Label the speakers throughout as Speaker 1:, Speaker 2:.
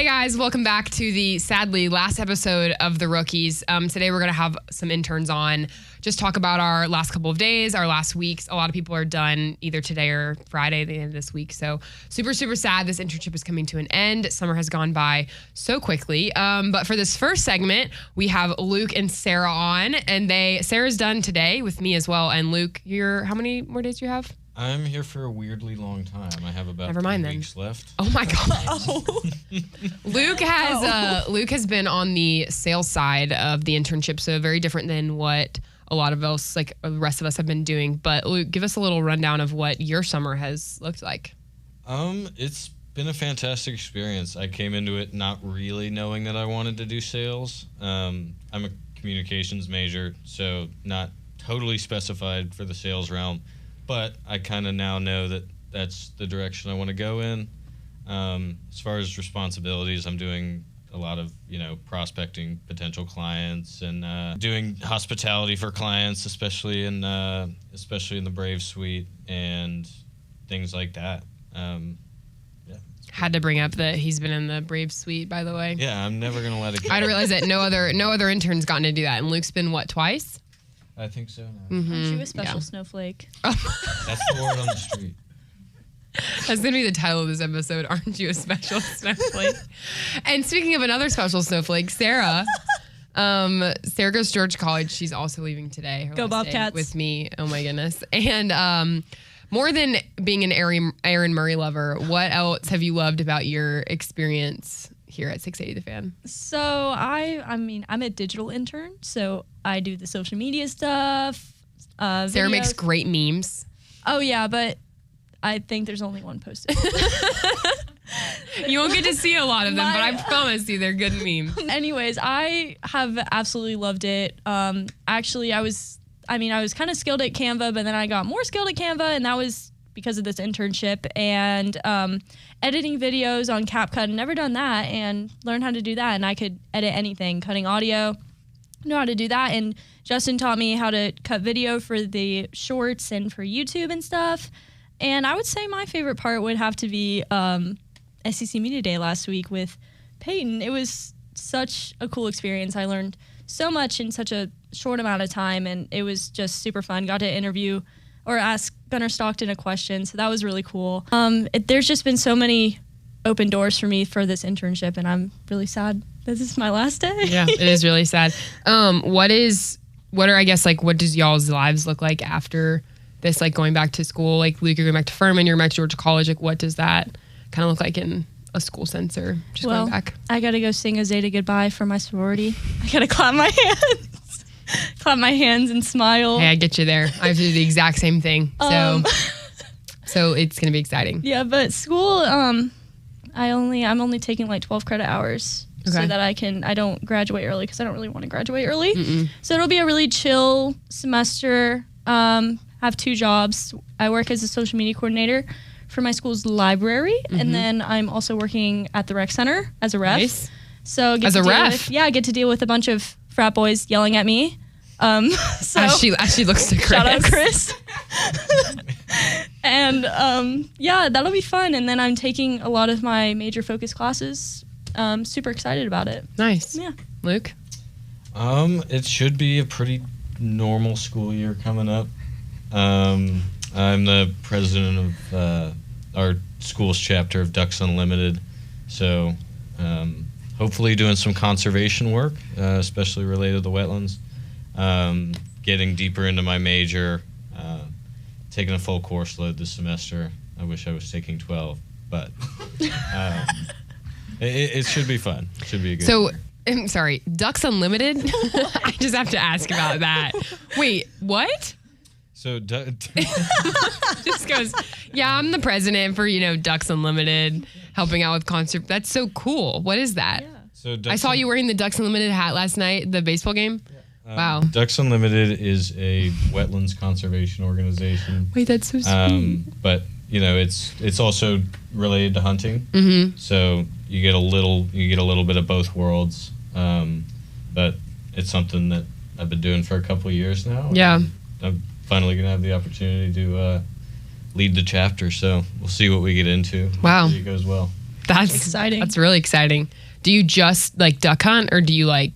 Speaker 1: Hey guys, welcome back to the sadly last episode of The Rookies. Today we're going to have some interns on, just talk about our last couple of days, our last weeks. A lot of people are done either today or Friday, the end of this week. So super, super sad. This internship is coming to an end. Summer has gone by so quickly. But for this first segment, we have Luke and Sarah on, and Sarah's done today with me as well. And Luke, how many more days do you have?
Speaker 2: I'm here for a weirdly long time. I have about 3 weeks left.
Speaker 1: Oh my God. Luke has been on the sales side of the internship, so very different than what a lot of us, like the rest of us, have been doing. But Luke, give us a little rundown of what your summer has looked like.
Speaker 2: It's been a fantastic experience. I came into it not really knowing that I wanted to do sales. I'm a communications major, so not totally specified for the sales realm. But I kind of now know that that's the direction I want to go in. As far as responsibilities, I'm doing a lot of, prospecting potential clients and doing hospitality for clients, especially in the Brave Suite and things like that.
Speaker 1: Had to bring up that he's been in the Brave Suite, by the way.
Speaker 2: Yeah, I'm never gonna let it go.
Speaker 1: I realize that no other intern's gotten to do that, and Luke's been twice.
Speaker 2: I think so.
Speaker 3: Aren't you a special snowflake?
Speaker 2: That's the word on the street.
Speaker 1: That's going to be the title of this episode, Aren't You a Special Snowflake? And speaking of another special snowflake, Sarah. Sarah goes to Georgia College. She's also leaving today.
Speaker 3: Go Bobcats.
Speaker 1: With me. Oh my goodness. And more than being an Aaron Murray lover, what else have you loved about your experience here at 680 The Fan?
Speaker 3: So I'm a digital intern, so I do the social media stuff.
Speaker 1: Sarah
Speaker 3: videos.
Speaker 1: makes great memes.
Speaker 3: Oh yeah, but I think there's only one posted.
Speaker 1: You won't get to see a lot of them, but I promise you they're good memes.
Speaker 3: Anyways, I have absolutely loved it. Actually, I was kind of skilled at Canva, but then I got more skilled at Canva, and that was because of this internship. And editing videos on CapCut, I'd never done that, and learned how to do that. And I could edit anything, cutting audio, know how to do that. And Justin taught me how to cut video for the shorts and for YouTube and stuff. And I would say my favorite part would have to be SEC Media Day last week with Payton. It was such a cool experience. I learned so much in such a short amount of time, and it was just super fun. Got to interview or ask Gunnar Stockton a question, so that was really cool. There's just been so many open doors for me for this internship, and I'm really sad that this is my last day.
Speaker 1: Yeah, it is really sad. What does y'all's lives look like after this, like going back to school? Like Luke, you're going back to Furman, you're back to Georgia College. Like what does that kind of look like in a school sense, or just going back?
Speaker 3: I got to go sing a Zeta goodbye for my sorority. I got to clap my hands. Clap my hands and smile.
Speaker 1: Hey, I get you there. I have to do the exact same thing. So it's going to be exciting.
Speaker 3: Yeah, but school, I'm only taking like 12 credit hours so that I don't graduate early, because I don't really want to graduate early. Mm-mm. So it'll be a really chill semester. I have 2 jobs. I work as a social media coordinator for my school's library, and then I'm also working at the rec center as a ref.
Speaker 1: Nice.
Speaker 3: So
Speaker 1: as a ref?
Speaker 3: I get to deal with a bunch of frat boys yelling at me. So
Speaker 1: as she looks to Chris.
Speaker 3: Shout out Chris. And that'll be fun. And then I'm taking a lot of my major focus classes. Super excited about it.
Speaker 1: Nice.
Speaker 3: Yeah.
Speaker 1: Luke?
Speaker 2: It should be a pretty normal school year coming up. I'm the president of our school's chapter of Ducks Unlimited, so hopefully doing some conservation work, especially related to wetlands. Getting deeper into my major, taking a full course load this semester. I wish I was taking 12, but it should be fun. It should be a good year.
Speaker 1: I'm sorry, Ducks Unlimited? I just have to ask about that. Wait, what?
Speaker 2: So
Speaker 1: just goes, yeah, I'm the president for, Ducks Unlimited, helping out with concert. That's so cool. What is that? Yeah.
Speaker 2: So
Speaker 1: I saw you wearing the Ducks Unlimited hat last night, the baseball game. Yeah. Wow.
Speaker 2: Ducks Unlimited is a wetlands conservation organization.
Speaker 1: Wait, that's so sweet.
Speaker 2: But it's also related to hunting. Mm-hmm. So you get a little bit of both worlds. But it's something that I've been doing for a couple of years now.
Speaker 1: Yeah.
Speaker 2: I'm finally going to have the opportunity to lead the chapter, so we'll see what we get into.
Speaker 1: Wow.
Speaker 2: Hopefully it goes well.
Speaker 1: That's
Speaker 3: exciting.
Speaker 1: That's really exciting. Do you just like duck hunt or do you like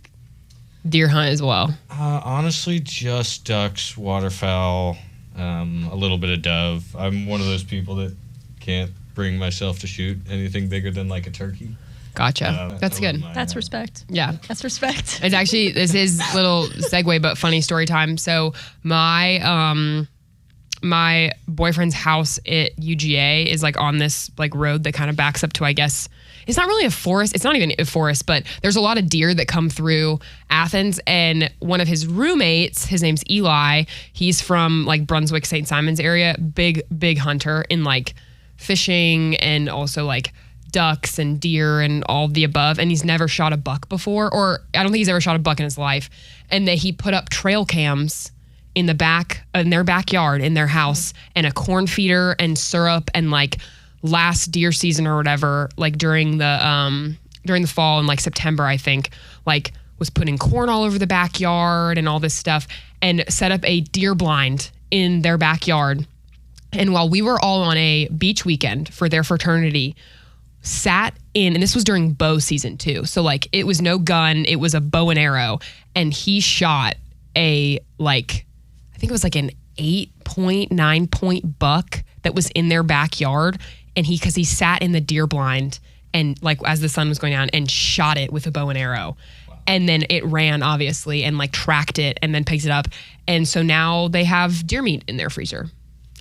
Speaker 1: deer hunt as well?
Speaker 2: Honestly, just ducks, waterfowl, a little bit of dove. I'm one of those people that can't bring myself to shoot anything bigger than like a turkey.
Speaker 1: Gotcha. That's good.
Speaker 3: That's respect.
Speaker 1: Yeah.
Speaker 3: That's respect.
Speaker 1: It's actually, this is a little segue, but funny story time. So my boyfriend's house at UGA is like on this like road that kind of backs up to, I guess, it's not really a forest. It's not even a forest, but there's a lot of deer that come through Athens. And one of his roommates, his name's Eli. He's from like Brunswick, St. Simons area. Big hunter in like fishing and also like ducks and deer and all of the above. And he's never shot a buck before, or I don't think he's ever shot a buck in his life. And that he put up trail cams in their backyard, in their house, and a corn feeder and syrup and like last deer season or whatever, like during the fall in like September, I think, like was putting corn all over the backyard and all this stuff and set up a deer blind in their backyard. And while we were all on a beach weekend for their fraternity, sat in, and this was during bow season too. So like it was no gun, it was a bow and arrow. And he shot a like, I think it was like an 8.9 point buck that was in their backyard. And because he sat in the deer blind and like as the sun was going down and shot it with a bow and arrow. Wow. And then it ran obviously and like tracked it and then picked it up. And so now they have deer meat in their freezer.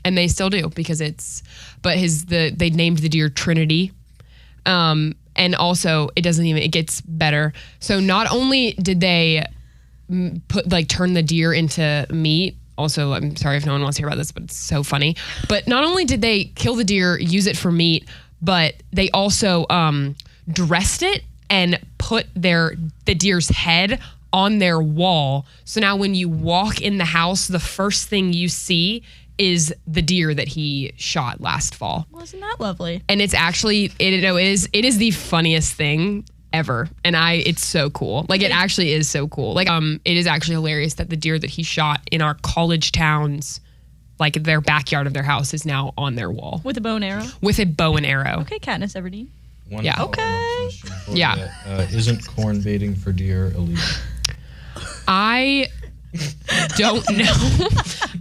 Speaker 1: And they still do because they named the deer Trinity. And also it gets better. So not only did they turn the deer into meat. Also, I'm sorry if no one wants to hear about this, but it's so funny. But not only did they kill the deer, use it for meat, but they also dressed it and put the deer's head on their wall. So now when you walk in the house, the first thing you see is the deer that he shot last fall.
Speaker 3: Wasn't that lovely?
Speaker 1: And it's actually, it is the funniest thing ever. And it's so cool. Like it actually is so cool. Like it is actually hilarious that the deer that he shot in our college towns, like their backyard of their house, is now on their wall.
Speaker 3: With a bow and arrow?
Speaker 1: With a bow and arrow.
Speaker 3: Okay, Katniss Everdeen.
Speaker 1: Yeah.
Speaker 3: Okay.
Speaker 1: Yeah.
Speaker 2: Isn't corn baiting for deer illegal?
Speaker 1: I don't know.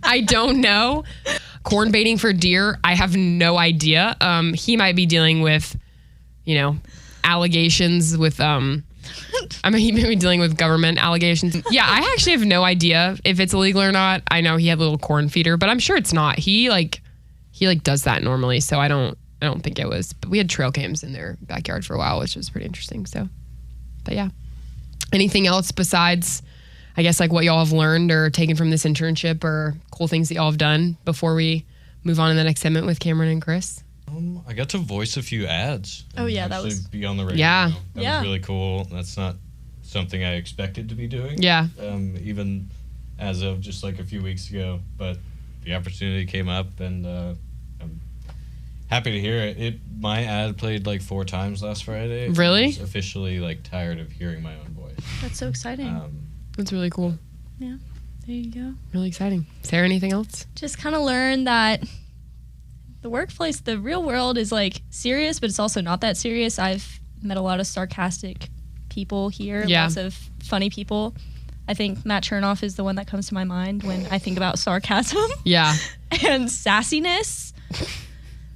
Speaker 1: I don't know. Corn baiting for deer, I have no idea. He might be dealing with, allegations with he may be dealing with government allegations. Yeah, I actually have no idea if it's illegal or not. I know he had a little corn feeder, but I'm sure it's not. He does that normally, so I don't think it was. But we had trail cams in their backyard for a while, which was pretty interesting. So, but yeah. Anything else besides, I guess, like what y'all have learned or taken from this internship or cool things that y'all have done before we move on to the next segment with Camyrn and Chris?
Speaker 2: I got to voice a few ads.
Speaker 3: Oh yeah, that was
Speaker 2: be on the radio.
Speaker 1: Yeah,
Speaker 2: that was really cool. That's not something I expected to be doing.
Speaker 1: Yeah.
Speaker 2: Even as of just like a few weeks ago, but the opportunity came up, and I'm happy to hear it. My ad played like 4 times last Friday.
Speaker 1: Really?
Speaker 2: I was officially like tired of hearing my own voice.
Speaker 3: That's so exciting.
Speaker 1: That's really cool.
Speaker 3: Yeah, there you go.
Speaker 1: Really exciting. Sarah, anything else?
Speaker 3: Just kind of learned that the workplace, the real world is like serious, but it's also not that serious. I've met a lot of sarcastic people here, lots of funny people. I think Matt Chernoff is the one that comes to my mind when I think about sarcasm.
Speaker 1: Yeah.
Speaker 3: And sassiness.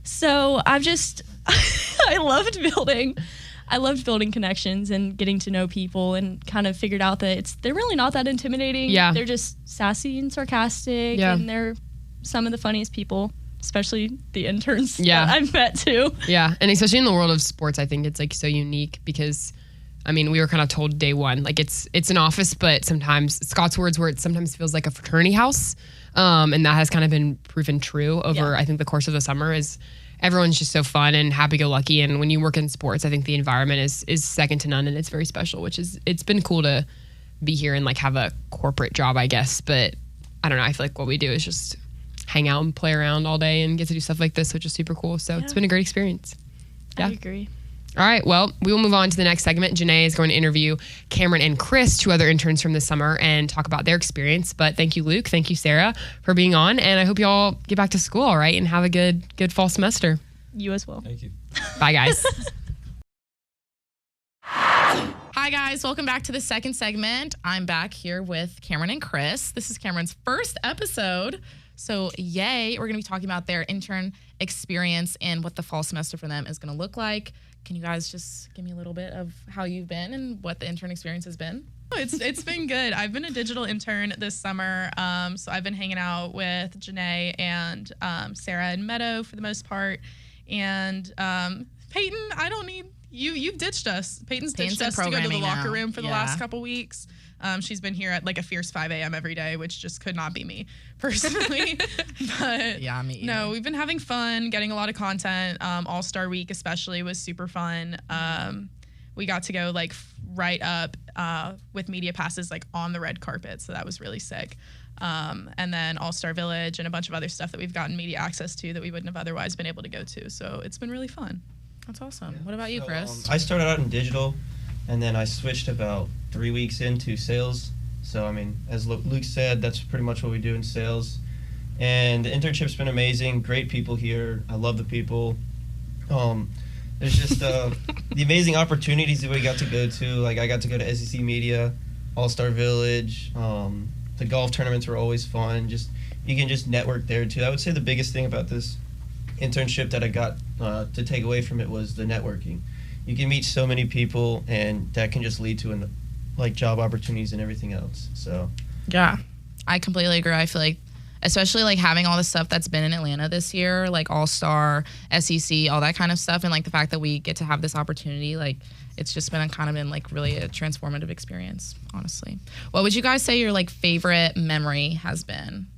Speaker 3: So I loved building connections and getting to know people, and kind of figured out that they're really not that intimidating.
Speaker 1: Yeah.
Speaker 3: They're just sassy and sarcastic, and they're some of the funniest people, especially the interns that I've met too.
Speaker 1: Yeah, and especially in the world of sports, I think it's like so unique because, I mean, we were kind of told day one, like it's an office, but sometimes, Scott's words were, it sometimes feels like a fraternity house, and that has kind of been proven true over, I think, the course of the summer. Is everyone's just so fun and happy-go-lucky, and when you work in sports, I think the environment is second to none, and it's very special, it's been cool to be here and like have a corporate job, I guess, but I don't know, I feel like what we do is just hang out and play around all day and get to do stuff like this, which is super cool. So it's been a great experience. Yeah.
Speaker 3: I agree.
Speaker 1: All right. Well, we will move on to the next segment. Genae is going to interview Camyrn and Chris, 2 other interns from this summer, and talk about their experience. But thank you, Luke. Thank you, Sarah, for being on. And I hope you all get back to school all right and have a good fall semester.
Speaker 3: You as well.
Speaker 2: Thank you.
Speaker 1: Bye, guys.
Speaker 4: Hi, guys. Welcome back to the second segment. I'm back here with Camyrn and Chris. This is Camyrn's first episode. So, yay. We're going to be talking about their intern experience and what the fall semester for them is going to look like. Can you guys just give me a little bit of how you've been and what the intern experience has been?
Speaker 5: It's been good. I've been a digital intern this summer, so I've been hanging out with Genae and Sarah and Meadow for the most part. And Payton, I don't need... You've ditched us. Payton's ditched us to go to the locker room for the last couple weeks. She's been here at like a fierce 5 a.m. every day, which just could not be me personally. But
Speaker 4: yeah, me either.
Speaker 5: No, we've been having fun, getting a lot of content. All-Star Week especially was super fun. We got to go like right up with media passes like on the red carpet, so that was really sick. And then All-Star Village and a bunch of other stuff that we've gotten media access to that we wouldn't have otherwise been able to go to. So it's been really fun.
Speaker 4: That's awesome. What about you, Chris?
Speaker 6: I started out in digital, and then I switched about 3 weeks into sales. So, I mean, as Luke said, that's pretty much what we do in sales. And the internship's been amazing. Great people here. I love the people. There's just the amazing opportunities that we got to go to. Like, I got to go to SEC Media, All-Star Village. The golf tournaments were always fun. You can just network there, too. I would say the biggest thing about this internship that I got to take away from it was the networking. You can meet so many people, and that can just lead to like job opportunities and everything else. So
Speaker 4: yeah, I completely agree. I feel like, especially like having all the stuff that's been in Atlanta this year, like All-Star, SEC, all that kind of stuff, and like the fact that we get to have this opportunity, like it's just been like really a transformative experience, honestly. What would you guys say your like favorite memory has been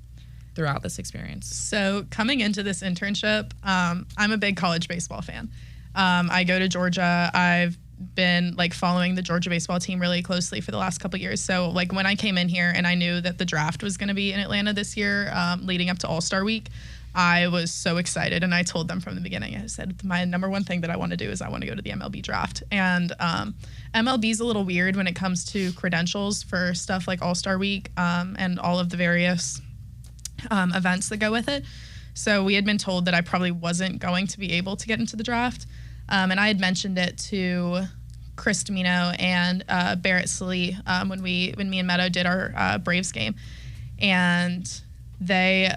Speaker 4: throughout this experience?
Speaker 5: So coming into this internship, I'm a big college baseball fan. I go to Georgia. I've been like following the Georgia baseball team really closely for the last couple of years. So like when I came in here and I knew that the draft was going to be in Atlanta this year, leading up to All-Star Week, I was so excited. And I told them from the beginning, I said, my number one thing that I want to do is I want to go to the MLB draft. And MLB's a little weird when it comes to credentials for stuff like All-Star Week and all of the various events that go with it. So we had been told that I probably wasn't going to be able to get into the draft. And I had mentioned it to Chris Domino and Barrett Salee when me and Meadow did our Braves game. And they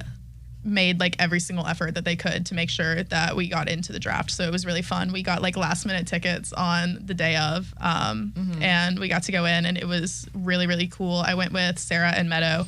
Speaker 5: made like every single effort that they could to make sure that we got into the draft. So it was really fun. We got like last minute tickets on the day of and we got to go in, and it was really, really cool. I went with Sarah and Meadow.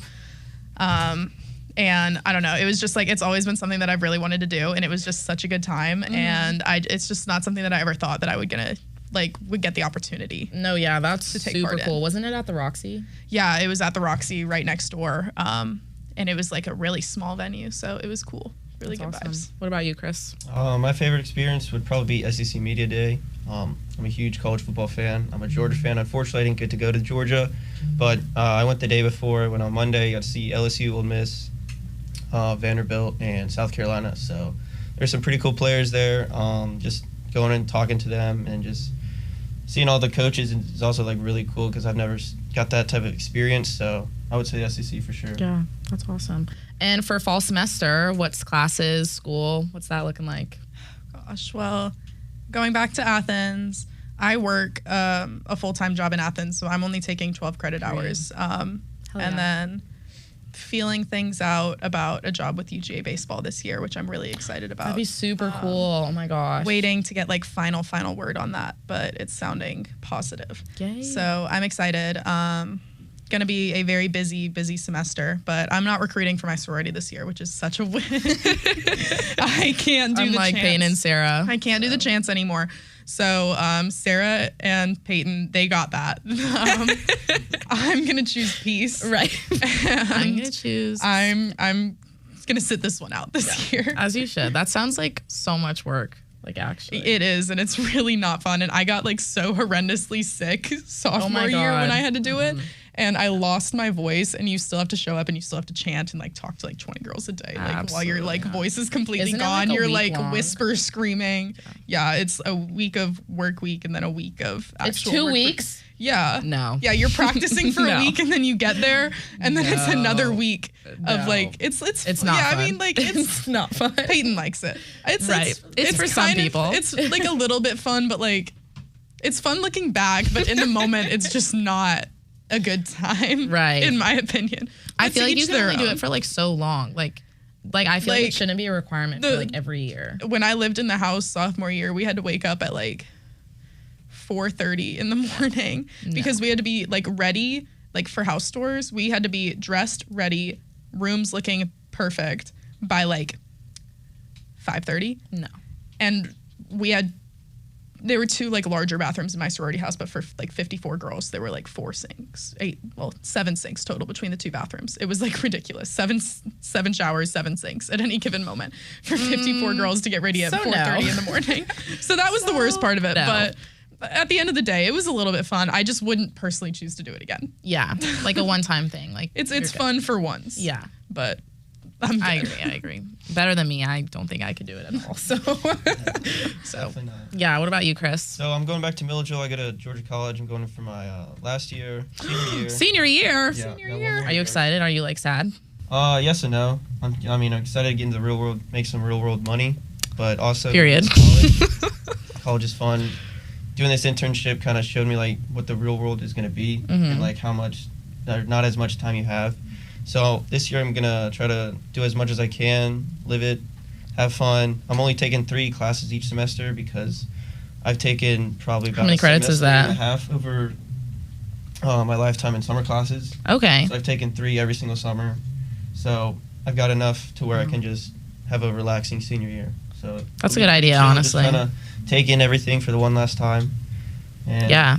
Speaker 5: And I don't know, it was just like, it's always been something that I've really wanted to do, and it was just such a good time. And it's just not something that I ever thought that I would get the opportunity.
Speaker 4: No, yeah, that's
Speaker 5: to take
Speaker 4: super
Speaker 5: part
Speaker 4: cool.
Speaker 5: in.
Speaker 4: Wasn't it at the Roxy?
Speaker 5: Yeah, it was at the Roxy right next door. And it was like a really small venue, so it was cool. Really
Speaker 4: That's
Speaker 5: good
Speaker 4: awesome.
Speaker 5: vibes.
Speaker 4: What about you, Chris?
Speaker 6: my favorite experience would probably be SEC Media Day. I'm a huge college football fan. I'm a Georgia fan. Unfortunately, I didn't get to go to Georgia, but I went the day before. I went on Monday. Got to see LSU, Ole Miss, Vanderbilt, and South Carolina. So there's some pretty cool players there. Just going and talking to them and just seeing all the coaches is also like really cool because I've never got that type of experience. So I would say SEC for sure.
Speaker 4: Yeah, that's awesome. And for fall semester, what's classes, school? What's that looking like?
Speaker 5: Gosh, well, going back to Athens, I work a full-time job in Athens, so I'm only taking 12 credit hours. And then feeling things out about a job with UGA baseball this year, which I'm really excited about.
Speaker 4: That'd be super cool. Oh my gosh.
Speaker 5: Waiting to get like final word on that, but it's sounding positive.
Speaker 4: Yay.
Speaker 5: So I'm excited. Going to be a very busy semester, but I'm not recruiting for my sorority this year, which is such a win. I can't do the
Speaker 4: like
Speaker 5: chance.
Speaker 4: Payton and Sarah.
Speaker 5: I can't do the chance anymore. So Sarah and Payton, they got that. I'm going to choose peace.
Speaker 4: Right. I'm going to choose.
Speaker 5: I'm going to sit this one out this year.
Speaker 4: As you should. That sounds like so much work. Like, actually.
Speaker 5: It is, and it's really not fun. And I got like so horrendously sick sophomore year when I had to do it. And I lost my voice, and you still have to show up and you still have to chant and like talk to like 20 girls a day. Like while your like voice is completely gone, you're like whisper screaming. Yeah, it's a week of work week and then a week of actual
Speaker 4: It's 2
Speaker 5: work
Speaker 4: week.
Speaker 5: Yeah.
Speaker 4: No.
Speaker 5: Yeah, you're practicing for a week and then you get there and then it's another week of
Speaker 4: No.
Speaker 5: like it's
Speaker 4: not
Speaker 5: yeah,
Speaker 4: fun.
Speaker 5: I mean like it's
Speaker 4: not fun.
Speaker 5: Payton likes it. It's
Speaker 4: Right. It's for some
Speaker 5: kind of-
Speaker 4: people.
Speaker 5: It's like a little bit fun, but like it's fun looking back, but in the moment, it's just not a good time.
Speaker 4: Right.
Speaker 5: In my opinion.
Speaker 4: I
Speaker 5: But
Speaker 4: feel
Speaker 5: to
Speaker 4: like you
Speaker 5: each
Speaker 4: can
Speaker 5: their
Speaker 4: only do
Speaker 5: own.
Speaker 4: it for like so long. Like I feel like
Speaker 5: Like,
Speaker 4: it shouldn't be a requirement for like every year.
Speaker 5: When I lived in the house sophomore year, we had to wake up at like 4:30 in the morning because we had to be like ready, like for house tours. We had to be dressed, ready, rooms looking perfect by like 5:30.
Speaker 4: No.
Speaker 5: And there were 2 like larger bathrooms in my sorority house, but for like 54 girls, there were like 7 sinks total between the 2 bathrooms. It was like ridiculous. 7 showers, 7 sinks at any given moment for 54 girls to get ready at 4:30 in the morning. So that was the worst part of it.
Speaker 4: No.
Speaker 5: But at the end of the day, it was a little bit fun. I just wouldn't personally choose to do it again.
Speaker 4: Yeah. Like a one-time thing. Like
Speaker 5: It's fun for once.
Speaker 4: Yeah.
Speaker 5: But I'm
Speaker 4: I
Speaker 5: good.
Speaker 4: agree. Better than me. I don't think I could do it at all. So
Speaker 6: Definitely not.
Speaker 4: yeah, what about you, Chris?
Speaker 6: So I'm going back to Milledgeville. I go to Georgia College. I'm going for my last year, senior year.
Speaker 4: Senior year.
Speaker 6: Yeah, got one more
Speaker 4: Are you
Speaker 6: year.
Speaker 4: excited? Are you like sad?
Speaker 6: Yes and no. I'm excited to get into the real world, make some real world money, but also
Speaker 4: Period.
Speaker 6: College is fun. Doing this internship kind of showed me like what the real world is going to be and like how much, not as much time you have. So this year I'm gonna try to do as much as I can, live it, have fun. I'm only taking 3 classes each semester because I've taken probably about
Speaker 4: many
Speaker 6: a
Speaker 4: credits is
Speaker 6: semester
Speaker 4: that?
Speaker 6: and a half over my lifetime in summer classes.
Speaker 4: Okay.
Speaker 6: So I've taken 3 every single summer. So I've got enough to where I can just have a relaxing senior year. So
Speaker 4: That's a good idea, honestly.
Speaker 6: Just kind of take in everything for the one last time. And
Speaker 4: Yeah.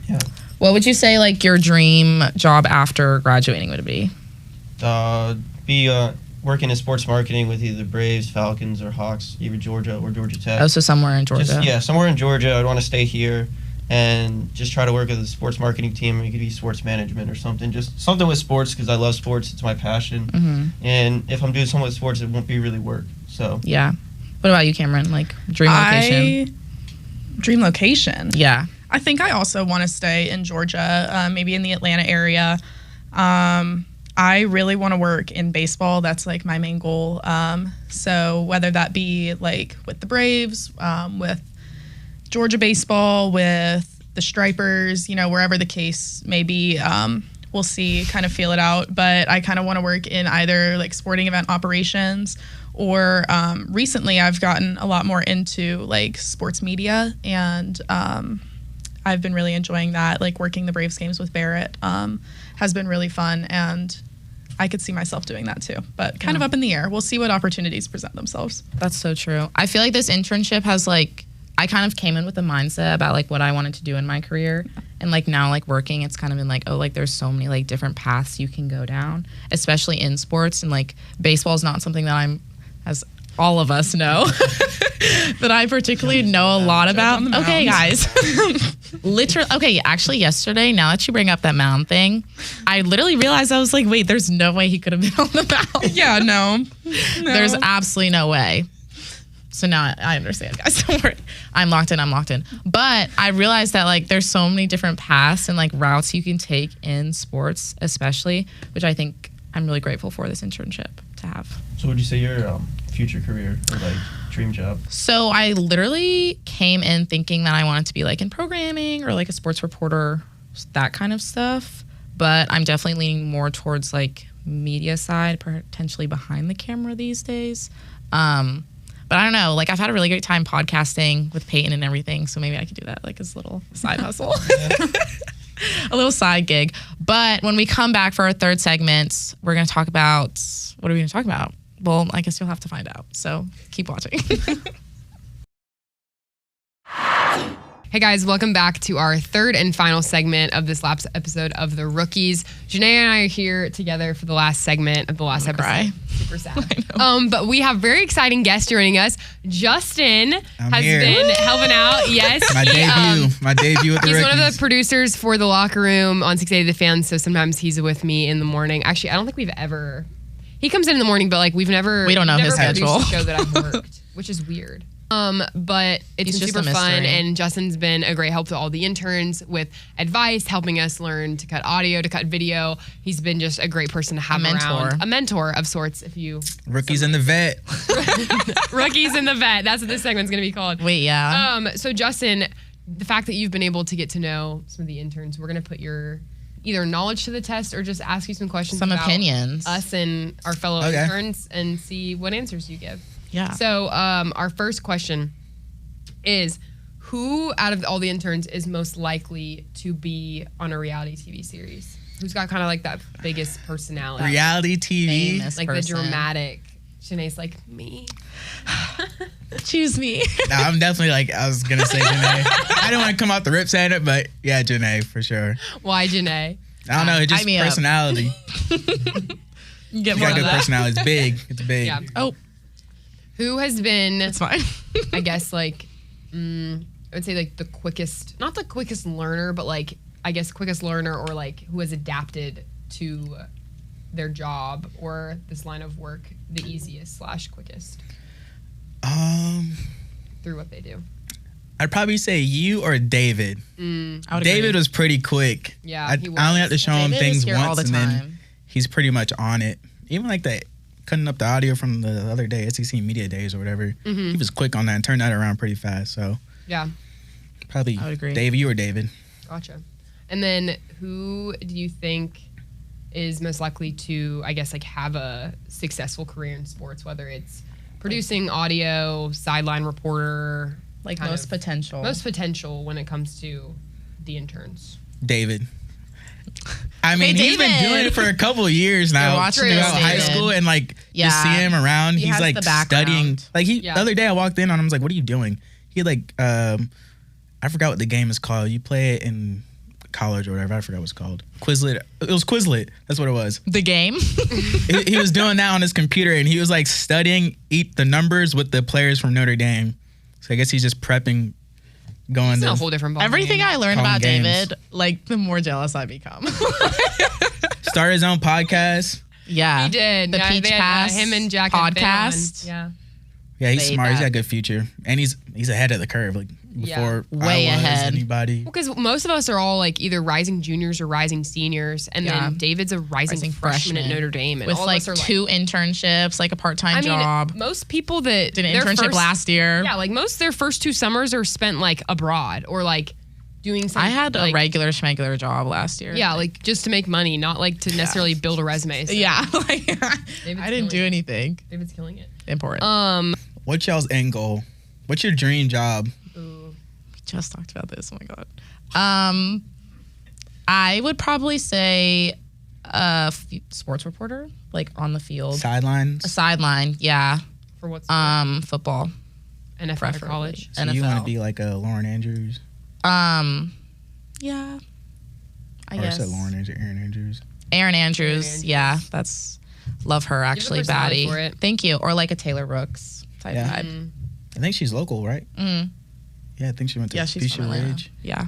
Speaker 6: Yeah.
Speaker 4: What would you say like your dream job after graduating would be?
Speaker 6: Be working in sports marketing with either Braves, Falcons, or Hawks, either Georgia or Georgia Tech.
Speaker 4: Oh, so somewhere in Georgia.
Speaker 6: Somewhere in Georgia. I'd want to stay here and just try to work with the sports marketing team. It could be sports management or something. Just something with sports because I love sports. It's my passion. And if I'm doing something with sports, it won't be really work. So
Speaker 4: Yeah. What about you, Camyrn? Like dream location?
Speaker 5: Dream location.
Speaker 4: Yeah.
Speaker 5: I think I also want to stay in Georgia, maybe in the Atlanta area. I really want to work in baseball. That's like my main goal. So whether that be like with the Braves, with Georgia baseball, with the Stripers, wherever the case may be, we'll see, kind of feel it out. But I kind of want to work in either like sporting event operations or recently I've gotten a lot more into like sports media and I've been really enjoying that. Like working the Braves games with Barrett has been really fun, and I could see myself doing that too. But kind of up in the air. We'll see what opportunities present themselves.
Speaker 4: That's so true. I feel like this internship has like, I kind of came in with a mindset about like what I wanted to do in my career. And like now like working, it's kind of been like, oh, like there's so many like different paths you can go down, especially in sports. And like baseball is not something that I'm, as all of us know, that I particularly know a lot about. Okay, guys. Literally, okay, actually yesterday, now that you bring up that mound thing, I literally realized, I was like, wait, there's no way he could have been on the mound.
Speaker 5: Yeah, no.
Speaker 4: There's absolutely no way. So now I understand, guys. Don't worry. I'm locked in. But I realized that like there's so many different paths and like routes you can take in sports, especially, which I think I'm really grateful for this internship to have.
Speaker 6: So would you say your future career or like dream job?
Speaker 4: So I literally came in thinking that I wanted to be like in programming or like a sports reporter, that kind of stuff. But I'm definitely leaning more towards like media side, potentially behind the camera these days. But I don't know, like I've had a really great time podcasting with Payton and everything. So maybe I could do that like as a little side hustle. A little side gig. But when we come back for our third segment, we're going to talk about, what are we going to talk about? Well, I guess you'll have to find out. So keep watching.
Speaker 1: Hey guys, welcome back to our third and final segment of this last episode of The Rookies. Genae and I are here together for the last segment of the last episode.
Speaker 4: Cry.
Speaker 1: Super sad. But we have very exciting guests joining us. Justin has been helping out. Yes.
Speaker 7: My debut at the
Speaker 1: He's one of
Speaker 7: Rookies.
Speaker 1: the producers for The Locker Room on 680 The Fan, so sometimes he's with me in the morning. Actually, I don't think we've ever... He comes in the morning, but like we don't
Speaker 4: know his schedule.
Speaker 1: A show that I've worked, which is weird. But it's
Speaker 4: He's
Speaker 1: been
Speaker 4: just a
Speaker 1: super fun,
Speaker 4: mystery.
Speaker 1: and Justin's been a great help to all the interns with advice, helping us learn to cut audio, to cut video. He's been just a great person to have around. A mentor of sorts, if you...
Speaker 7: Rookies in the vet.
Speaker 1: Rookies in the vet. That's what this segment's going to be called.
Speaker 4: Wait, yeah.
Speaker 1: So Justin, the fact that you've been able to get to know some of the interns, we're going to put your either knowledge to the test or just ask you some questions
Speaker 4: Some
Speaker 1: about
Speaker 4: opinions.
Speaker 1: us and our fellow
Speaker 7: Okay.
Speaker 1: interns and see what answers you give.
Speaker 4: Yeah.
Speaker 1: So our first question is, who out of all the interns is most likely to be on a reality TV series? Who's got kind of like that biggest personality?
Speaker 7: Reality TV.
Speaker 4: Famous
Speaker 1: Like
Speaker 4: person.
Speaker 1: the dramatic. Genae's like, me.
Speaker 3: Choose me.
Speaker 7: Nah, I'm definitely like, I was going to say Genae. I didn't want to come out the rip saying it, but yeah, Genae for sure.
Speaker 1: Why Genae?
Speaker 7: I don't know. It's just
Speaker 4: Hype me up.
Speaker 7: personality.
Speaker 3: You get
Speaker 7: You
Speaker 3: more
Speaker 7: got
Speaker 3: of
Speaker 7: good
Speaker 3: that.
Speaker 7: personality. It's big. It's big.
Speaker 1: Yeah.
Speaker 3: Oh,
Speaker 1: Who has been,
Speaker 3: it's fine.
Speaker 1: I guess, like, I would say like the quickest, not the quickest learner, but like, I guess quickest learner or like who has adapted to their job or this line of work the easiest / quickest through what they do.
Speaker 7: I'd probably say you or David.
Speaker 3: I would
Speaker 7: David
Speaker 3: agree.
Speaker 7: was pretty quick.
Speaker 1: Yeah,
Speaker 7: I
Speaker 1: he
Speaker 7: only have to
Speaker 1: was.
Speaker 7: show him
Speaker 4: David is
Speaker 7: things
Speaker 4: here
Speaker 7: once,
Speaker 4: all the
Speaker 7: and then
Speaker 4: time.
Speaker 7: he's pretty much on it. Even like that, cutting up the audio from the other day, SEC Media Days or whatever. He was quick on that and turned that around pretty fast. So
Speaker 1: Yeah,
Speaker 7: probably
Speaker 4: I would agree.
Speaker 7: Dave, you or David.
Speaker 1: gotcha. And then who do you think is most likely to, I guess, like have a successful career in sports, whether it's producing audio, sideline reporter,
Speaker 4: Like
Speaker 1: kind
Speaker 4: most
Speaker 1: of-
Speaker 4: potential.
Speaker 1: most potential when it comes to the interns?
Speaker 7: David. I mean, he's been
Speaker 3: David.
Speaker 7: doing it for a couple of years now.
Speaker 4: You're watching
Speaker 1: this,
Speaker 7: throughout high
Speaker 4: David.
Speaker 7: school, and like
Speaker 4: Yeah.
Speaker 7: just see him around.
Speaker 4: He
Speaker 7: He's
Speaker 4: has
Speaker 7: like
Speaker 4: the background.
Speaker 7: studying. Like
Speaker 1: Yeah.
Speaker 7: the other day, I walked in on him. I was like, "What are you doing?" He had like I forgot what the game is called. You play it in college or whatever. I forgot what it's called. Quizlet. It was Quizlet. That's what it was.
Speaker 4: The game.
Speaker 7: He was doing that on his computer, and he was like studying the numbers with the players from Notre Dame. So I guess he's just prepping, going
Speaker 1: It's
Speaker 7: to
Speaker 1: a whole different ball
Speaker 3: Everything
Speaker 1: game.
Speaker 3: I learned
Speaker 7: Calling
Speaker 3: about
Speaker 7: games.
Speaker 3: David, like the more jealous I become.
Speaker 7: start his own podcast.
Speaker 4: Yeah.
Speaker 1: He did.
Speaker 4: The
Speaker 1: Yeah,
Speaker 4: Peach
Speaker 1: they had,
Speaker 4: Pass
Speaker 1: him and Jack had been on.
Speaker 4: podcast.
Speaker 1: Yeah.
Speaker 7: Yeah, he's
Speaker 4: They
Speaker 7: smart. He's
Speaker 4: that.
Speaker 7: got a good future, and he's ahead of the curve. Like before,
Speaker 4: Way
Speaker 7: I was,
Speaker 4: ahead.
Speaker 7: Anybody.
Speaker 1: Because most of us are all like either rising juniors or rising seniors, and
Speaker 4: Yeah.
Speaker 1: then David's a rising freshman at Notre Dame, and
Speaker 4: with
Speaker 1: all
Speaker 4: like
Speaker 1: of us are
Speaker 4: two internships, like a part-time
Speaker 1: I mean,
Speaker 4: job.
Speaker 1: most people that
Speaker 3: Did an
Speaker 1: their
Speaker 3: internship
Speaker 1: first-
Speaker 3: last year.
Speaker 1: Yeah, like most of their first 2 summers are spent like abroad or like doing something.
Speaker 4: I had a
Speaker 1: like,
Speaker 4: regular schmegular job last year.
Speaker 1: Yeah, like just to make money, not like to necessarily build a resume. So
Speaker 3: Yeah, like
Speaker 1: David's
Speaker 3: I didn't do
Speaker 1: killing
Speaker 3: anything
Speaker 1: David's killing it.
Speaker 3: important.
Speaker 7: What's y'all's end goal? What's your dream job?
Speaker 1: Ooh.
Speaker 3: We just talked about this. Oh my god.
Speaker 4: I would probably say sports reporter, like on the field.
Speaker 7: Sidelines.
Speaker 4: A sideline, yeah.
Speaker 1: For what's
Speaker 4: Football.
Speaker 1: NFL or
Speaker 4: preferably.
Speaker 1: college?
Speaker 7: So you want to
Speaker 4: NFL.
Speaker 7: be like a Lauren Andrews?
Speaker 4: Yeah. I
Speaker 7: Or
Speaker 4: guess.
Speaker 7: said Lauren Andrews, Aaron Andrews.
Speaker 4: Aaron Andrews.
Speaker 1: Aaron Andrews.
Speaker 4: Yeah, that's love her actually,
Speaker 1: personality
Speaker 4: baddie.
Speaker 1: for it.
Speaker 4: Thank you. Or like a Taylor Brooks type
Speaker 7: Yeah.
Speaker 4: vibe.
Speaker 7: I think she's local, right?
Speaker 4: Mm.
Speaker 7: Yeah, I think she went to
Speaker 3: Yeah, she's
Speaker 7: Fuchsia
Speaker 3: from Atlanta.
Speaker 7: Ridge.
Speaker 4: Yeah.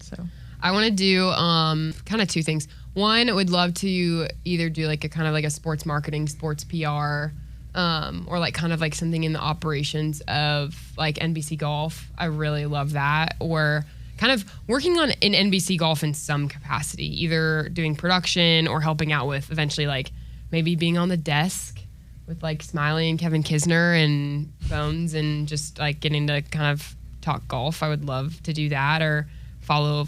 Speaker 4: So
Speaker 1: I want to do kind of 2 things. One, I would love to either do like a kind of like a sports marketing, sports PR, or like kind of like something in the operations of like NBC Golf. I really love that. Or kind of working on in NBC Golf in some capacity, either doing production or helping out with eventually like maybe being on the desk with like Smiley and Kevin Kisner and Bones and just like getting to kind of talk golf. I would love to do that or follow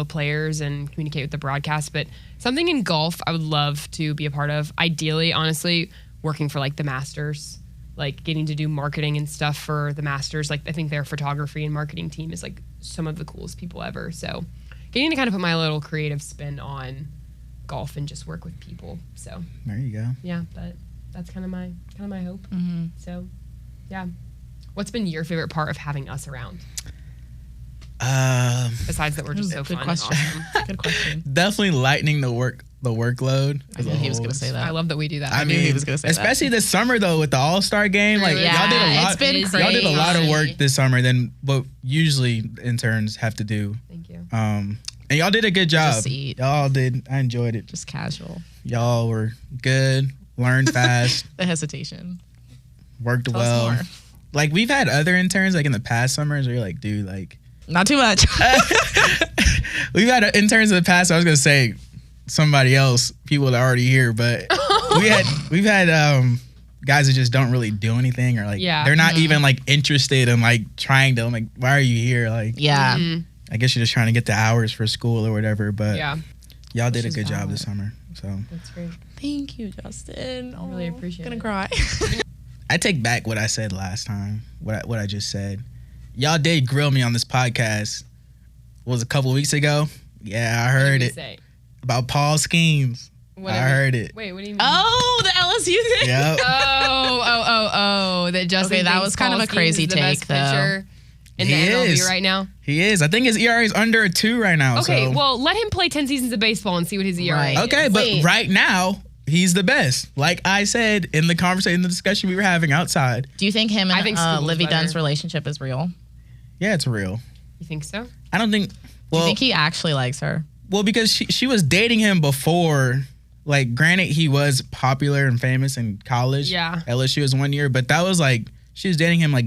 Speaker 1: players and communicate with the broadcast. But something in golf I would love to be a part of. Ideally, honestly, working for like the Masters, like getting to do marketing and stuff for the Masters. Like I think their photography and marketing team is like some of the coolest people ever. So getting to kind of put my little creative spin on golf and just work with people. So
Speaker 7: There you go.
Speaker 1: yeah, that's kind of my hope. So yeah. What's been your favorite part of having us around? Besides that we're just so
Speaker 3: Good
Speaker 1: fun
Speaker 3: question.
Speaker 1: and awesome.
Speaker 3: Good question.
Speaker 7: Definitely lightening the workload.
Speaker 3: I knew he was gonna say that.
Speaker 1: I love that we do that.
Speaker 7: I
Speaker 3: knew
Speaker 7: mean,
Speaker 3: he was gonna say that.
Speaker 7: especially this summer though with the All-Star game, like
Speaker 1: Yeah,
Speaker 7: y'all did a lot.
Speaker 4: it's been
Speaker 7: Y'all did a lot of work
Speaker 4: crazy.
Speaker 7: this summer than what usually interns have to do.
Speaker 1: Thank you.
Speaker 7: And y'all did a good job.
Speaker 4: Just eat.
Speaker 7: Y'all did. I enjoyed it.
Speaker 4: just casual.
Speaker 7: Y'all were good. Learned fast.
Speaker 3: The hesitation.
Speaker 7: Worked
Speaker 3: Tell us
Speaker 7: well.
Speaker 3: more.
Speaker 7: Like we've had other interns like in the past summers where you're like, dude, like
Speaker 3: Not too much.
Speaker 7: we've had interns in the past. I was gonna say somebody else, people that are already here, but we've had guys that just don't really do anything or like they're not even like interested in like trying to. I'm like, why are you here? Like,
Speaker 4: Yeah.
Speaker 7: I guess you're just trying to get the hours for school or whatever. But y'all did a
Speaker 3: is
Speaker 7: good job
Speaker 3: valid.
Speaker 7: this summer. So
Speaker 1: That's great.
Speaker 3: Thank you, Justin.
Speaker 1: I really appreciate
Speaker 3: gonna
Speaker 1: it.
Speaker 3: cry.
Speaker 7: I take back what I said last time. What I just said. Y'all did grill me on this podcast. What was it, a couple weeks ago? Yeah, I heard it
Speaker 1: Say?
Speaker 7: about Paul schemes. I heard it.
Speaker 1: Wait, what do you mean?
Speaker 4: Oh, the LSU thing.
Speaker 7: Yep.
Speaker 1: That Justin.
Speaker 4: Okay, that
Speaker 1: thinks
Speaker 4: was kind of
Speaker 1: Paul
Speaker 4: a crazy
Speaker 1: Skeens is the best
Speaker 4: take, though.
Speaker 1: pitcher in the
Speaker 7: He
Speaker 1: MLB
Speaker 7: is.
Speaker 1: right now.
Speaker 7: He is. I think his ERA is under a 2 right now.
Speaker 1: Okay,
Speaker 7: so.
Speaker 1: well, let him play 10 seasons of baseball and see what his ERA
Speaker 4: Right.
Speaker 1: is.
Speaker 7: Okay, but
Speaker 3: Wait.
Speaker 7: right now he's the best. Like I said in the conversation, the discussion we were having outside.
Speaker 4: Do you think him
Speaker 1: I
Speaker 4: and
Speaker 1: think Scooble's
Speaker 4: Livy
Speaker 1: better.
Speaker 4: Dunn's relationship is real?
Speaker 7: Yeah, it's real.
Speaker 1: You think so?
Speaker 7: I don't think.
Speaker 4: Do
Speaker 7: Well,
Speaker 4: you think he actually likes her?
Speaker 7: well, because she was dating him before. Like, granted, he was popular and famous in college.
Speaker 1: Yeah.
Speaker 7: LSU was 1 year, but that was like she was dating him like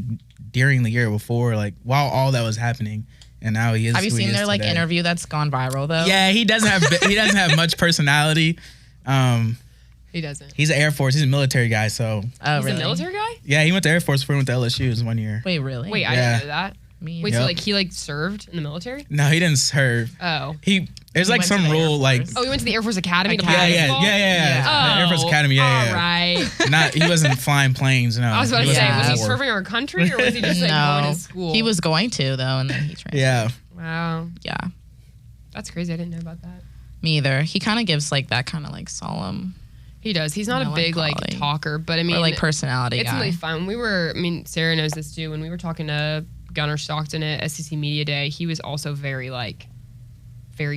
Speaker 7: during the year before, like while all that was happening, and now he is.
Speaker 4: Have you
Speaker 7: who he
Speaker 4: seen
Speaker 7: is
Speaker 4: their like
Speaker 7: today.
Speaker 4: interview that's gone viral though?
Speaker 7: Yeah, he doesn't have much personality.
Speaker 1: He doesn't.
Speaker 7: He's an Air Force. He's a military guy. So
Speaker 4: Oh,
Speaker 1: He's
Speaker 4: really?
Speaker 1: a military guy?
Speaker 7: yeah, he went to Air Force before he went to LSU. It was 1 year.
Speaker 4: Wait, really?
Speaker 1: Wait, I
Speaker 7: Yeah.
Speaker 1: didn't know that.
Speaker 4: Me
Speaker 1: Wait,
Speaker 7: Yep.
Speaker 1: so like he like served in the military?
Speaker 7: No, he didn't serve.
Speaker 1: Oh.
Speaker 7: There's like
Speaker 4: went to
Speaker 7: some
Speaker 4: the Air
Speaker 7: rule like
Speaker 4: Force.
Speaker 1: Oh, he went to the Air Force Academy to play
Speaker 7: yeah.
Speaker 1: baseball?
Speaker 7: The Air Force
Speaker 1: Oh,
Speaker 7: Academy. Yeah.
Speaker 1: All right.
Speaker 7: Not he wasn't flying planes. No,
Speaker 1: I was about to
Speaker 7: He
Speaker 1: say,
Speaker 7: wasn't
Speaker 1: was he
Speaker 7: in the war.
Speaker 1: serving our country or was he just like going
Speaker 4: No,
Speaker 1: to school?
Speaker 4: he was going to though, and then he transferred.
Speaker 7: Yeah.
Speaker 1: Wow.
Speaker 4: Yeah,
Speaker 1: That's crazy. I didn't know about that.
Speaker 4: me either. He kind of gives like that kind of like solemn
Speaker 1: He does. He's not a big like
Speaker 4: Melancholy.
Speaker 1: talker, but I mean,
Speaker 4: or like personality
Speaker 1: it's
Speaker 4: guy.
Speaker 1: really fun. Sarah knows this too. When we were talking to Gunnar Stockton at SEC Media Day, he was also very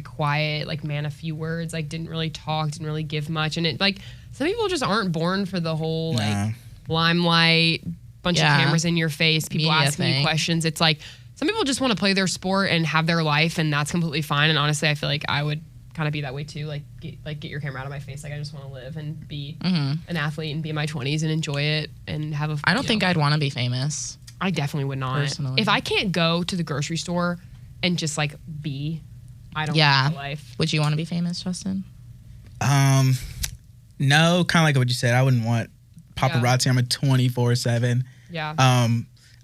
Speaker 1: quiet, like man, a few words, like didn't really talk, didn't really give much. And it like some people just aren't born for the whole like limelight, bunch of cameras in your face, people
Speaker 4: Media
Speaker 1: asking you
Speaker 4: thing.
Speaker 1: questions. It's like some people just want to play their sport and have their life, and that's completely fine. And honestly, I feel like I would kind of be that way too. Like get your camera out of my face. Like I just want to live and be an athlete and be in my 20s and enjoy it and have a.
Speaker 4: I don't think I'd want to be famous.
Speaker 1: I definitely would not.
Speaker 4: Personally.
Speaker 1: If I can't go to the grocery store and just like be, I don't want that life.
Speaker 4: Would you want to be famous, Justin?
Speaker 7: No, kind of like what you said. I wouldn't want paparazzi. I'm a 24/7.
Speaker 1: Yeah.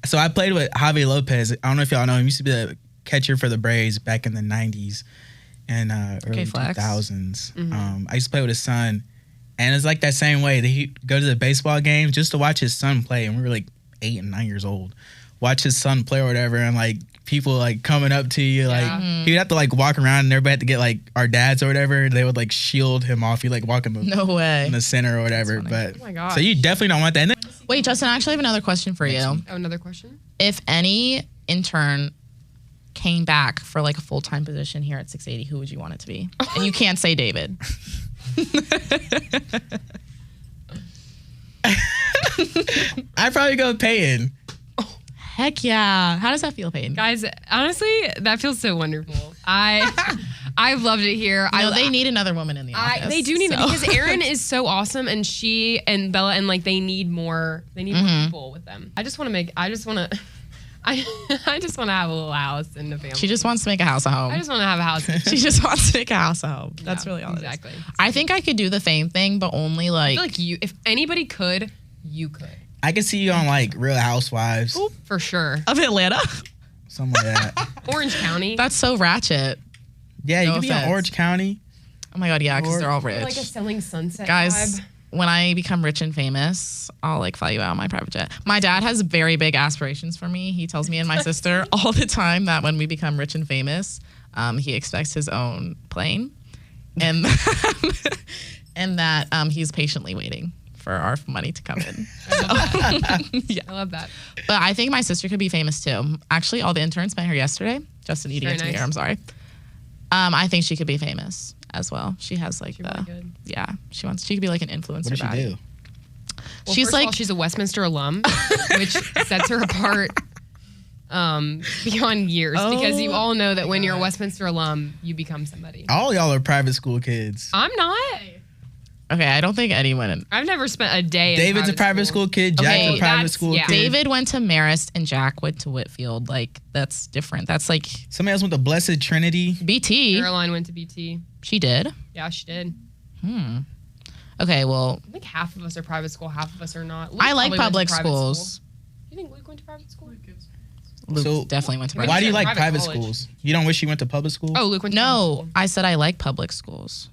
Speaker 7: So I played with Javi Lopez. I don't know if y'all know him. He used to be the catcher for the Braves back in the 90s and early
Speaker 4: flex.
Speaker 7: 2000s. I used to play with his son, and it's like that same way. He'd go to the baseball games just to watch his son play, and we were like 8 and 9 years old. Watch his son play or whatever, and like people like coming up to you, like he'd have to like walk around, and everybody had to get like our dads or whatever. They would like shield him off. He like walk in the,
Speaker 4: No way.
Speaker 7: in the center or whatever. But
Speaker 1: Oh my gosh.
Speaker 7: so you definitely don't want that. And then,
Speaker 4: Wait, Justin, I actually have another question for you.
Speaker 1: Oh, another question?
Speaker 4: If any intern came back for like a full-time position here at 680, who would you want it to be? And you can't say David.
Speaker 7: I'd probably go with Payton.
Speaker 4: Heck yeah. How does that feel, Payton?
Speaker 1: Guys, honestly, that feels so wonderful. I've loved it here.
Speaker 4: No, they need another woman in the office.
Speaker 1: They do need it
Speaker 4: so.
Speaker 1: because Erin is so awesome, and she and Bella and like they need more. They need more people with them. I just want to have a little house in the family.
Speaker 4: She just wants to make a house a home.
Speaker 1: I just want to have a house.
Speaker 4: She just wants to make a house a home. That's really all
Speaker 1: exactly.
Speaker 4: it is. I think I could do the same thing, but only
Speaker 1: I
Speaker 4: like,
Speaker 1: feel like you, if anybody could, you could.
Speaker 7: I could see you on like Real Housewives,
Speaker 1: For sure.
Speaker 4: of Atlanta.
Speaker 7: something like that.
Speaker 1: Orange County.
Speaker 4: That's so ratchet.
Speaker 7: Yeah, you
Speaker 4: No
Speaker 7: could be
Speaker 4: offense.
Speaker 7: on Orange County.
Speaker 4: Oh my God, yeah, because they're all rich.
Speaker 1: like a Selling Sunset
Speaker 4: Guys,
Speaker 1: vibe.
Speaker 4: when I become rich and famous, I'll like fly you out on my private jet. My dad has very big aspirations for me. He tells me and my sister all the time that when we become rich and famous, he expects his own plane, and and that he's patiently waiting for our money to come in.
Speaker 1: I love that.
Speaker 4: But I think my sister could be famous too. Actually, all the interns met her yesterday. Justin eating
Speaker 1: Very
Speaker 4: into me
Speaker 1: nice.
Speaker 4: here. I'm sorry. I think she could be famous as well. She has like
Speaker 1: She's really good.
Speaker 4: yeah. She could be like an influencer.
Speaker 7: What does she
Speaker 4: baddie.
Speaker 7: do?
Speaker 1: Well,
Speaker 4: She's
Speaker 1: first
Speaker 4: like
Speaker 1: of all, she's a Westminster alum, which sets her apart beyond years because you all know that when you're a Westminster alum, you become somebody.
Speaker 7: All y'all are private school kids.
Speaker 1: I'm not.
Speaker 4: okay. I don't think anyone.
Speaker 1: I've never spent a day in
Speaker 7: David's a private school kid. Jack's
Speaker 1: Okay,
Speaker 7: a private
Speaker 1: that's-
Speaker 7: school
Speaker 1: yeah.
Speaker 7: kid.
Speaker 4: David went to Marist and Jack went to Whitfield. Like that's different. That's like
Speaker 7: Somebody else went to Blessed Trinity.
Speaker 4: BT.
Speaker 1: Caroline went to BT.
Speaker 4: She did.
Speaker 1: Yeah, she did.
Speaker 4: Okay, well,
Speaker 1: I think half of us are private school, half of us are not. Luke
Speaker 4: I like
Speaker 1: probably went to
Speaker 4: public
Speaker 1: private
Speaker 4: schools.
Speaker 1: school. You think Luke went to private school?
Speaker 4: Luke
Speaker 7: So,
Speaker 4: definitely went to private
Speaker 7: Why do you
Speaker 1: said
Speaker 7: like
Speaker 1: private
Speaker 7: private
Speaker 1: college.
Speaker 7: schools? You don't wish you went to public school?
Speaker 1: Oh, Luke went to private
Speaker 4: No,
Speaker 1: school.
Speaker 4: I said I like public schools.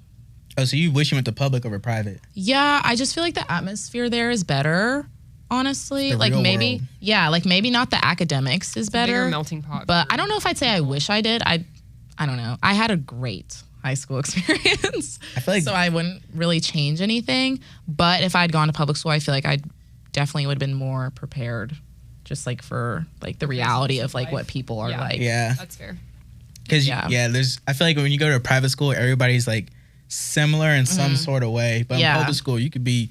Speaker 7: Oh, so you wish you went to public over private?
Speaker 4: Yeah, I just feel like the atmosphere there is better, honestly.
Speaker 7: The
Speaker 4: Like
Speaker 7: real
Speaker 4: maybe,
Speaker 7: world.
Speaker 4: yeah, like maybe not the academics is
Speaker 1: Bigger
Speaker 4: better.
Speaker 1: melting pot.
Speaker 4: But
Speaker 1: for-
Speaker 4: I don't know if I'd say I wish I did. I don't know. I had a great high school experience.
Speaker 7: I feel like
Speaker 4: So I wouldn't really change anything. But if I'd gone to public school, I feel like I definitely would have been more prepared just like for like the reality of like what people are
Speaker 1: Yeah.
Speaker 4: like.
Speaker 7: yeah,
Speaker 1: That's fair.
Speaker 7: because
Speaker 4: Yeah.
Speaker 7: there's. I feel like when you go to a private school, everybody's like similar in some sort of way. But
Speaker 4: Yeah.
Speaker 7: in public school, you could be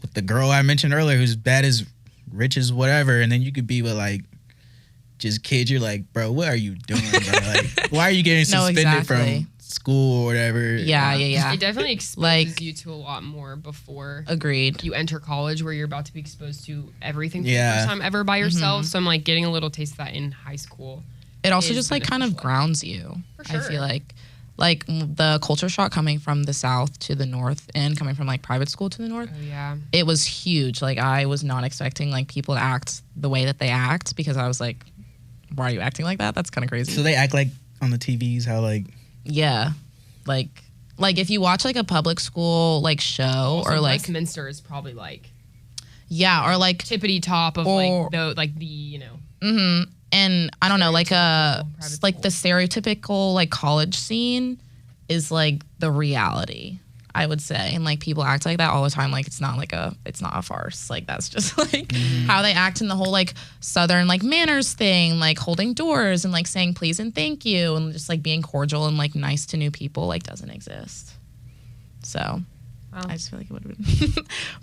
Speaker 7: with the girl I mentioned earlier, who's bad as rich as whatever, and then you could be with like just kids. You're like, bro, what are you doing, bro? Like, why are you getting
Speaker 4: No,
Speaker 7: suspended
Speaker 4: exactly.
Speaker 7: from school or whatever?
Speaker 4: Yeah.
Speaker 1: It definitely exposes
Speaker 4: Like-
Speaker 1: you to a lot more before
Speaker 4: Agreed.
Speaker 1: you enter college, where you're about to be exposed to everything for
Speaker 7: Yeah.
Speaker 1: the first time ever by yourself. So I'm like getting a little taste of that in high school.
Speaker 4: It also
Speaker 1: is
Speaker 4: just like kind of
Speaker 1: beneficial.
Speaker 4: grounds you.
Speaker 1: For
Speaker 4: I
Speaker 1: sure.
Speaker 4: feel like the culture shock coming from the south to the north and coming from like private school to the north,
Speaker 1: Oh yeah.
Speaker 4: it was huge. Like I was not expecting like people to act the way that they act because I was like, why are you acting like that? That's kind of crazy.
Speaker 7: So they act like on the TVs how like
Speaker 4: Yeah. Like if you watch like a public school like show
Speaker 1: Also,
Speaker 4: or like
Speaker 1: Westminster is probably like
Speaker 4: yeah, or like
Speaker 1: tippity top of
Speaker 4: Or-
Speaker 1: like the you know.
Speaker 4: mhm. And I don't know, like
Speaker 1: Stereotypical private
Speaker 4: like the stereotypical like college scene is like the reality, I would say. And like people act like that all the time. Like it's not a farce. Like that's just like how they act in the whole like Southern like manners thing, like holding doors and like saying please and thank you and just like being cordial and like nice to new people like doesn't exist. So
Speaker 1: Wow.
Speaker 4: I just feel like it would have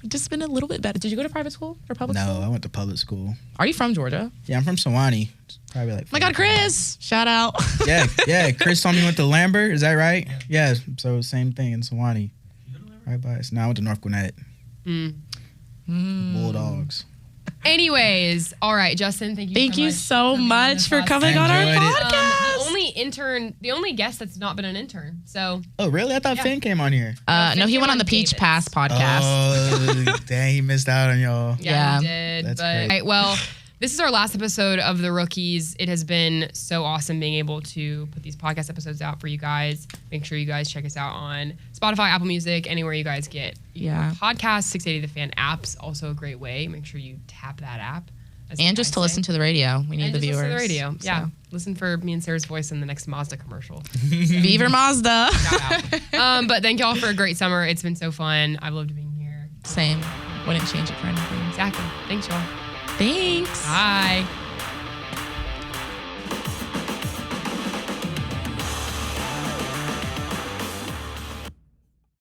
Speaker 4: been just been a little bit better. Did you go to private school or public
Speaker 7: no,
Speaker 4: school?
Speaker 7: I went to public school.
Speaker 4: Are you from Georgia?
Speaker 7: Yeah, I'm from Sewanee. It's probably like.
Speaker 4: Oh my God, Chris! Shout out.
Speaker 7: Yeah. Chris told me he went to Lambert. Is that right? Yeah. So same thing in Sewanee. Right by us. Now I went to North Gwinnett. Bulldogs.
Speaker 1: Anyways, all right, Justin, thank you.
Speaker 3: Thank you so much for coming on our
Speaker 7: Enjoyed it.
Speaker 3: podcast.
Speaker 1: The only guest that's not been an intern. So
Speaker 7: Oh, really? I thought
Speaker 1: Yeah.
Speaker 7: Finn came on here.
Speaker 4: No, he went on the Peach
Speaker 1: Davis.
Speaker 4: Pass podcast.
Speaker 7: Oh, dang, he missed out on y'all.
Speaker 4: Yeah.
Speaker 1: we did.
Speaker 7: That's
Speaker 1: But
Speaker 7: great.
Speaker 1: all right, well, this is our last episode of the Rookies. It has been so awesome being able to put these podcast episodes out for you guys. Make sure you guys check us out on Spotify, Apple Music, anywhere you guys get
Speaker 4: Yeah.
Speaker 1: podcasts. 680 The Fan app's also a great way. Make sure you tap that app.
Speaker 4: And just to listen to the radio. We need
Speaker 1: and
Speaker 4: the
Speaker 1: just
Speaker 4: viewers.
Speaker 1: listen to the radio. Yeah.
Speaker 4: So.
Speaker 1: Listen for me and Sarah's voice in the next Mazda commercial.
Speaker 4: Beaver Mazda.
Speaker 1: Shout out. But thank y'all for a great summer. It's been so fun. I've loved being here.
Speaker 4: Same. Wouldn't change it for anything.
Speaker 1: Exactly. Thanks, y'all.
Speaker 4: Thanks.
Speaker 1: Bye.